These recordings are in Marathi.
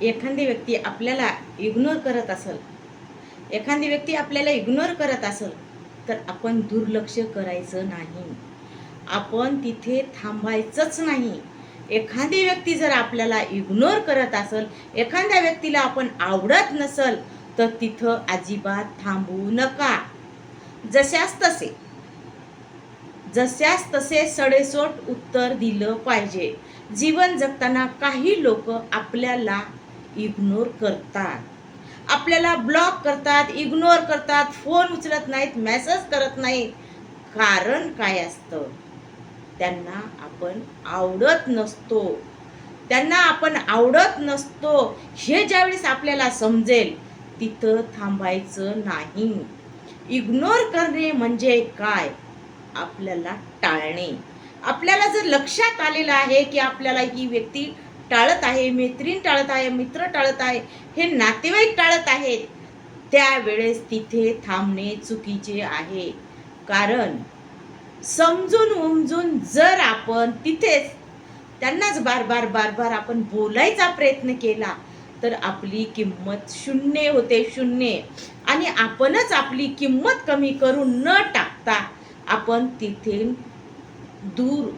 एखादी व्यक्ती आपल्याला इग्नोर करत असेल, एखादी व्यक्ती आपल्याला इग्नोर करत असेल, तर आपण दुर्लक्ष करायचं नाही. आपण तिथे थांबायचंच नाही. एखादी व्यक्ती जर आपल्याला इग्नोर करत असेल, एखाद्या व्यक्तीला आपण आवडत नसेल, तर तिथं अजिबात थांबू नका. जशास तसे जशास तसे सडेसोट उत्तर दिलं पाहिजे. जीवन जगताना काही लोक आपल्याला इग्नोर करतात, आपल्याला ब्लॉक करतात, इग्नोर करतात, फोन उचलत नाहीत, मेसेज करत नाहीत. कारण काय असतं? त्यांना आपण आवडत नसतो. त्यांना आपण आवडत नसतो हे ज्यावेळेस आपल्याला समजेल, तिथं थांबायचं नाही. इग्नोर करणे म्हणजे काय? आपल्याला टाळणे. आपल्याला जर लक्षात आलेलं आहे की आपल्याला ही व्यक्ती टाळत आहे, मैत्रीण टाळत आहे, मित्र टाळत आहे, हे नातेवाईक टाळत आहेत, त्यावेळेस तिथे थांबणे चुकीचे आहे. कारण समजून उमजून जर आपण तिथेच त्यांनाच बार बार बार बार आपण बोलायचा प्रयत्न केला, तर आपली किंमत शून्य होते, शून्य. आणि आपणच आपली किंमत कमी करून न टाकता आपण तिथे दूर,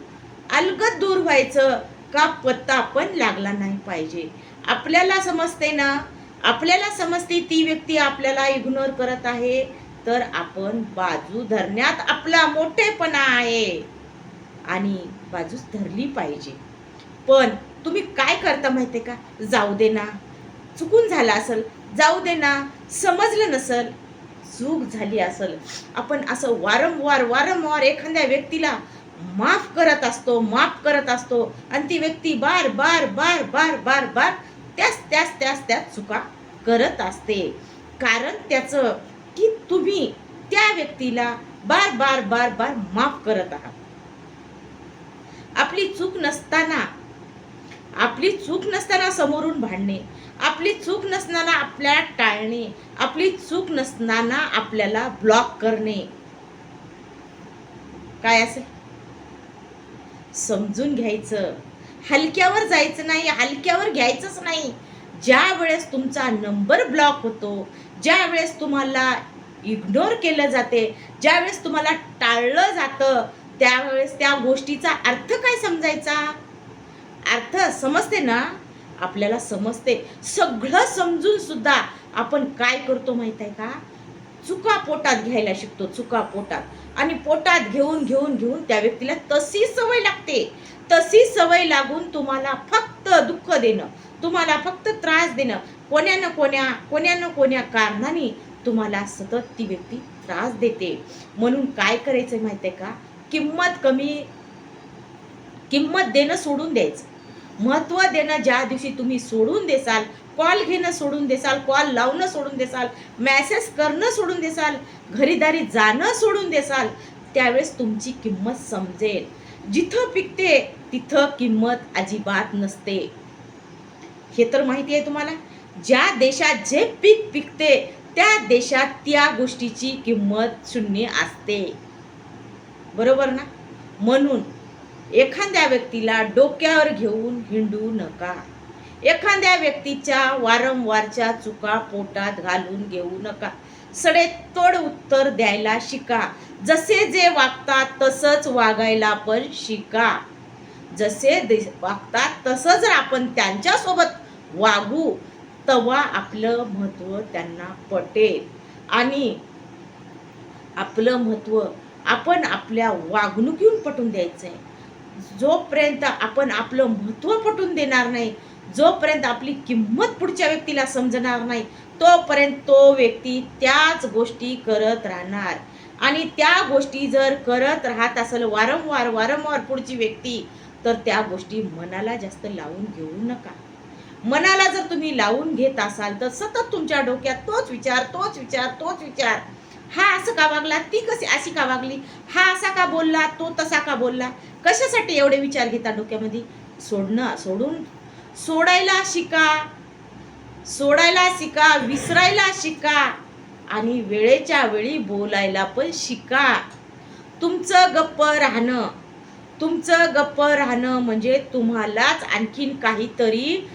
अलगद दूर व्हायचं का पत्ता पण लागला नाही पाहिजे. आपल्याला समजते ना, आपल्याला समजते ती व्यक्ती आपल्याला इग्नोर करत आहे, तर आपण बाजू धरण्यात आपला मोठेपणा आहे आणि बाजूच धरली पाहिजे. पण तुम्ही काय करता माहिती का? जाऊ दे ना, चुकून झालं असेल, जाऊ दे ना, समजलं नसेल, चूक झाली असेल, आपण असं वारंवार वारंवार एखाद्या व्यक्तीला माफ करत असतो, माफ करत असतो, आणि ती व्यक्ती बार बार बार बार बार बार त्याच चुका करत असते. कारण त्याचं की तुम्ही त्या व्यक्तीला बार बार बार बार माफ करत आहात. आपली चूक नसताना समोरून भांडणे, आपली चूक नसताना आपल्याला टाळणे, आपली चूक नसताना आपल्याला ब्लॉक करणे, काय असेल? समजून घ्यायचं. हलक्यावर जायचं नाही, हलक्यावर घ्यायचंच नाही. ज्या वेळेस तुमचा नंबर ब्लॉक होतो, ज्या वेळेस तुम्हाला इग्नोर केलं जाते, ज्या वेळेस तुम्हाला टाळलं जातं, त्यावेळेस त्या गोष्टीचा अर्थ काय समजायचा? अर्थ समजते ना? आपल्याला समजते. सगळं समजून सुद्धा आपण काय करतो माहित आहे का? चुका पोटात घ्यायला शिकतो, चुका पोटात. आणि पोटात घेऊन घेऊन घेऊन त्या व्यक्तीला तशी सवय लागते. तशी सवय लागून तुम्हाला फक्त दुःख देणं, तुम्हाला फक्त त्रास देणं, कोण्या ना कोण्या कारणाने तुम्हाला सतत ती व्यक्ती त्रास देते. म्हणून काय करायचं माहिती आहे का? किंमत देणं सोडून द्यायचं. महत्त्व देणं ज्या दिवशी तुम्ही सोडून देसाल, कॉल घेणं सोडून देसाल, कॉल लावणं सोडून देसाल, मेसेज करणं सोडून देसाल, घरीदारी जाणं सोडून देसाल, त्यावेळेस तुमची किंमत समजेल. जिथं पिकते तिथं किंमत अजिबात नसते. हे तर माहिती आहे तुम्हाला. ज्या देशात जे पीक पिकते त्या देशात त्या गोष्टीची किंमत शून्य असते. बरोबर ना? म्हणून एखाद्या व्यक्तीला डोक्यावर घेऊन हिंडू नका. एखाद्या व्यक्तीच्या वारंवारच्या चुका पोटात घालून घेऊ नका. सडेतोड उत्तर द्यायला शिका. जसे जे वागतात तसंच वागायला पण शिका. जसे वागतात तसं जर आपण त्यांच्यासोबत वागू, तेव्हा आपलं महत्त्व त्यांना पटेल. आणि आपलं महत्त्व आपण आपल्या वागणुकीतून पटवून द्यायचं आहे. जोपर्यंत आपण आपलं महत्त्व पटवून देणार नाही, जोपर्यंत आपली किंमत पुढच्या व्यक्तीला समजणार नाही, तोपर्यंत तो व्यक्ती त्याच गोष्टी करत राहणार. आणि त्या गोष्टी जर करत राहत असेल वारंवार वारंवार पुढची व्यक्ती, तर त्या गोष्टी मनाला जास्त लावून घेऊ नका. मनाला जर तुम्ही लावून घेत असाल तर सतत तुमच्या डोक्यात तोच विचार, हा असं का वागला, ती कशी अशी का वागली, हा असा का बोलला, तो तसा का बोलला. कशासाठी एवढे विचार घेता डोक्यामध्ये? सोडायला शिका, विसरायला शिका, आणि वेळेच्या वेळी बोलायला पण शिका. तुमचं गप्प राहणं म्हणजे तुम्हालाच आणखीन काहीतरी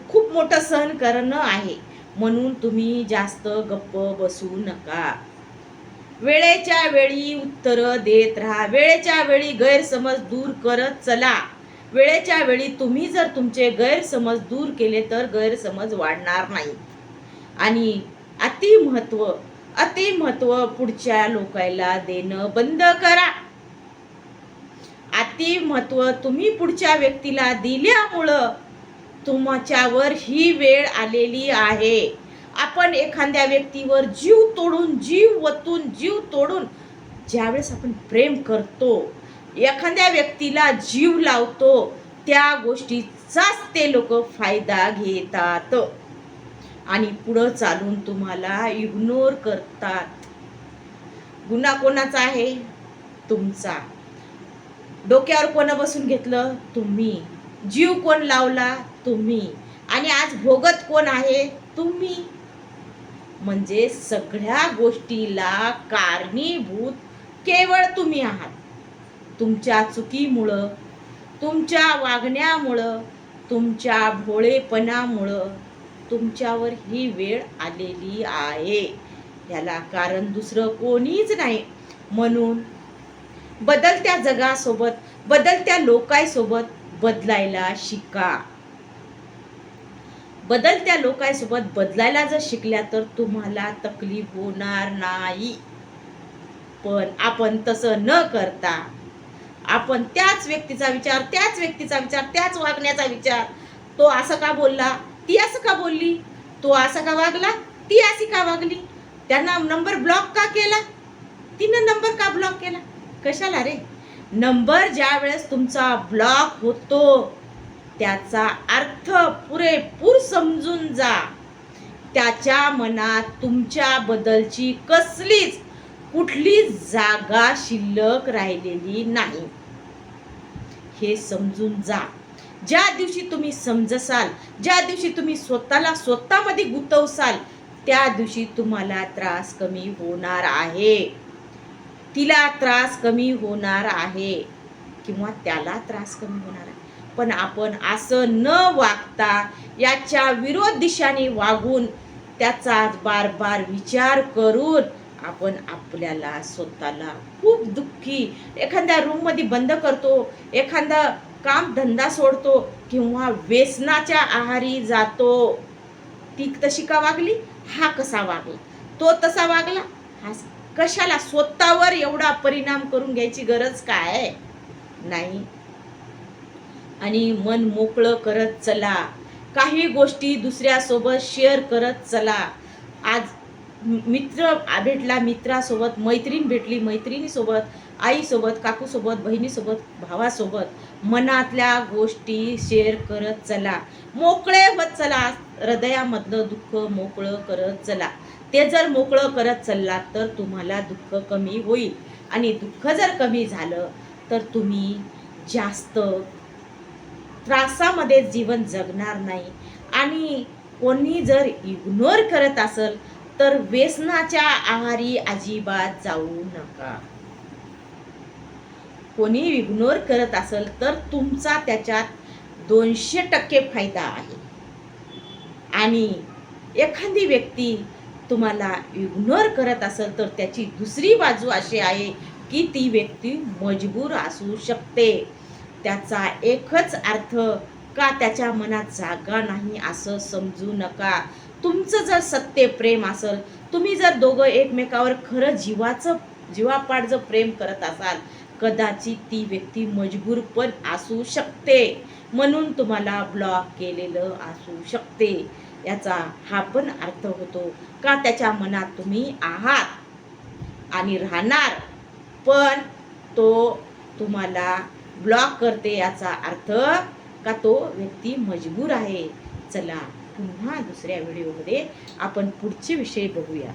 खूप मोठं सहन करणं आहे. म्हणून तुम्ही जास्त गप्प बसू नका. वेळेच्या वेळी उत्तरं देत राहा. वेळेच्या वेळी गैरसमज दूर करत चला. वेळेच्या वेळी तुम्ही जर तुमचे गैरसमज दूर केले तर गैरसमज वाढणार नाही. आणि अतिमहत्व पुढच्या लोकायला देणं बंद करा. अतिमहत्व तुम्ही पुढच्या व्यक्तीला दिल्यामुळं तुमच्यावर ही वेळ आलेली आहे. आपण एखाद्या व्यक्तीवर जीव तोडून ज्यावेळेस आपण प्रेम करतो, एखाद्या व्यक्तीला जीव लावतो, त्या गोष्टीचाच ते लोक फायदा घेतात आणि पुढं चालून तुम्हाला इग्नोर करतात. गुन्हा कोणाचा आहे? तुमचा. डोक्यावर कोण बसून घेतलं? तुम्ही. जीव कोण लावला? तुम्ही. आणि आज भोगत कोण आहे? तुम्ही. म्हणजे सगळ्या गोष्टीला कारणीभूत केवळ तुम्ही आहात. तुमच्या चुकीमुळं, तुमच्या वागण्यामुळं, तुमच्या भोळेपणामुळं तुमच्यावर ही वेळ आलेली आहे. याला कारण दुसरं कोणीच नाही. म्हणून बदलत्या जगासोबत, बदलत्या लोकांसोबत बदलायला शिका. बदलत्या लोकांसोबत बदलायला जर शिकल्या तर तुम्हाला तकलीफ होणार नाही. पण आपण तसं न करता आपण त्याच व्यक्तीचा विचार, त्याच वागण्याचा विचार, तो असं का बोलला, ती असं का बोलली, तो असं का वागला, ती अशी का वागली, त्यांना नंबर ब्लॉक का केला, तिनं नंबर का ब्लॉक केला, कशाला रे? नंबर ज्या वेळेस तुमचा ब्लॉक होतो त्याचा अर्थ पुरेपूर समजून जा. त्याच्या मनात तुमच्या बद्दलची कुठली जागा शिल्लक राहिलेली नाही, हे समजून जा. ज्या दिवशी तुम्ही समजसाल, ज्या दिवशी तुम्ही स्वतःमध्ये गुंतवसाल, त्या दिवशी तुम्हाला त्रास कमी होणार आहे, तिला त्रास कमी होणार आहे किंवा त्याला त्रास कमी होणार आहे. पण आपण असं न वागता याच्या विरोध दिशाने वागून त्याचा बार विचार करून आपण आपल्याला स्वतःला खूप दुःखी, एखाद्या रूममध्ये बंद करतो, एखादा काम धंदा सोडतो किंवा व्यसनाच्या आहारी जातो. ती तशी का वागली, हा कसा वागला, तो तसा वागला, हा कशाला? स्वतःवर एवढा परिणाम करून घ्यायची गरज काय नाही. आणि मन मोकळं करत चला. काही गोष्टी दुसऱ्यासोबत शेअर करत चला. आज मित्र भेटला, मित्रासोबत, मैत्रीण भेटली, मैत्रिणीसोबत, आईसोबत, काकूसोबत, बहिणीसोबत, भावासोबत मनातल्या गोष्टी शेअर करत चला. मोकळे होत चला. हृदयामधलं दुःख मोकळं करत चला. ते जर मोकळं करत चाललात तर तुम्हाला दुःख कमी होईल. आणि दुःख जर कमी झालं तर तुम्ही जास्त त्रासामध्ये जीवन जगणार नाही. आणि कोणी जर इग्नोर करत असेल तर व्यसनाच्या आहारी अजिबात जाऊ नका. कोणी इग्नोर करत असेल तर तुमचा त्याच्यात 200% फायदा आहे. आणि एखादी व्यक्ती तुम्हाला इग्नोर करत असेल तर त्याची दुसरी बाजू अशी आहे की ती व्यक्ती मजबूर असू शकते. त्याचा एकच अर्थ का त्याच्या मनात जागा नाही असं समजू नका. तुमचं जर सत्य प्रेम असेल, तुम्ही जर दोघं एकमेकावर खरं जीवापाड जर प्रेम करत असाल, कदाचित ती व्यक्ती मजबूर पण असू शकते, म्हणून तुम्हाला ब्लॉक केलेलं असू शकते. याचा हा पण अर्थ होतो का त्याच्या मनात तुम्ही आहात आणि राहणार, पण तो तुम्हाला ब्लॉक करते याचा अर्थ का तो व्यक्ती मजबूर आहे. चला पुन्हा दुसऱ्या व्हिडिओमध्ये आपण पुढचे विषय बघूया.